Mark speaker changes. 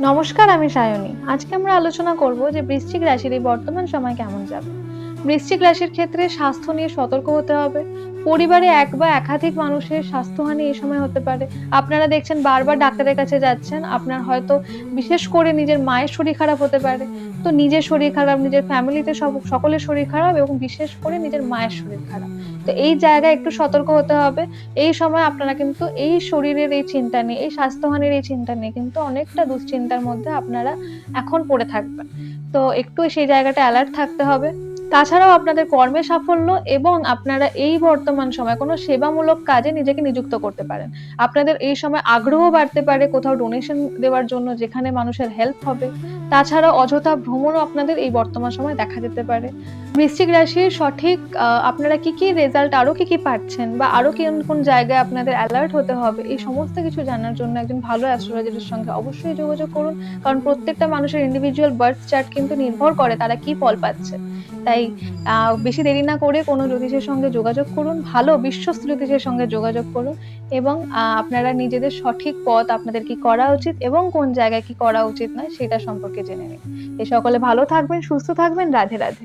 Speaker 1: নমস্কার, আমি সায়নী। আজকে আমরা আলোচনা করব যে বৃশ্চিক রাশির এই বর্তমান সময় কেমন যাবে। বৃশ্চিক রাশির ক্ষেত্রে স্বাস্থ্য নিয়ে সতর্ক হতে হবে। পরিবারে এক বা একাধিক মানুষের স্বাস্থ্যহানি এই সময় হতে পারে। আপনারা দেখছেন বারবার ডাক্তারের কাছে যাচ্ছেন। আপনার হয়তো বিশেষ করে নিজের মায়ের শরীর খারাপ হতে পারে। তো নিজের শরীর খারাপ, নিজের ফ্যামিলিতে সকলের শরীর খারাপ এবং বিশেষ করে নিজের মায়ের শরীর খারাপ। তো এই জায়গায় একটু সতর্ক হতে হবে। এই সময় আপনারা কিন্তু এই শরীরের এই চিন্তা নিয়ে, এই স্বাস্থ্যহানির এই চিন্তা নিয়ে কিন্তু অনেকটা দুশ্চিন্তার মধ্যে আপনারা এখন পড়ে থাকবেন। তো একটু সেই জায়গাটা অ্যালার্ট থাকতে হবে। তাছাড়াও আপনাদের কর্মে সাফল্য এবং আপনারা এই বর্তমান সময়ে কোনো সেবামূলক কাজে নিজেকে নিযুক্ত করতে পারেন। আপনাদের এই সময় আগ্রহ বাড়তে পারে কোথাও ডোনেশন দেওয়ার জন্য, যেখানে মানুষের হেল্প হবে। তাছাড়াও অযথা ভ্রমণও আপনাদের এই বর্তমান সময়ে দেখা যেতে পারে। বৃশ্চিক রাশির সঠিক আপনারা কি রেজাল্ট আরো কি পাচ্ছেন বা আরো কোন জায়গায় আপনাদের অ্যালার্ট হতে হবে, এই সমস্ত কিছু জানার জন্য একজন ভালো অ্যাস্ট্রোলজারের সঙ্গে অবশ্যই যোগাযোগ করুন। কারণ প্রত্যেকটা মানুষের ইন্ডিভিজুয়াল বার্থ চার্ট কিন্তু নির্ভর করে তারা কি ফল পাচ্ছে। তাই বেশি দেরি না করে কোনো জ্যোতিষের সঙ্গে যোগাযোগ করুন, ভালো বিশ্বস্ত জ্যোতিষের সঙ্গে যোগাযোগ করুন এবং আপনারা নিজেদের সঠিক পথ, আপনাদের কি করা উচিত এবং কোন জায়গায় কি করা উচিত নয় সেটা সম্পর্কে জেনে নিন। সকলে ভালো থাকবেন, সুস্থ থাকবেন। রাধে রাধে।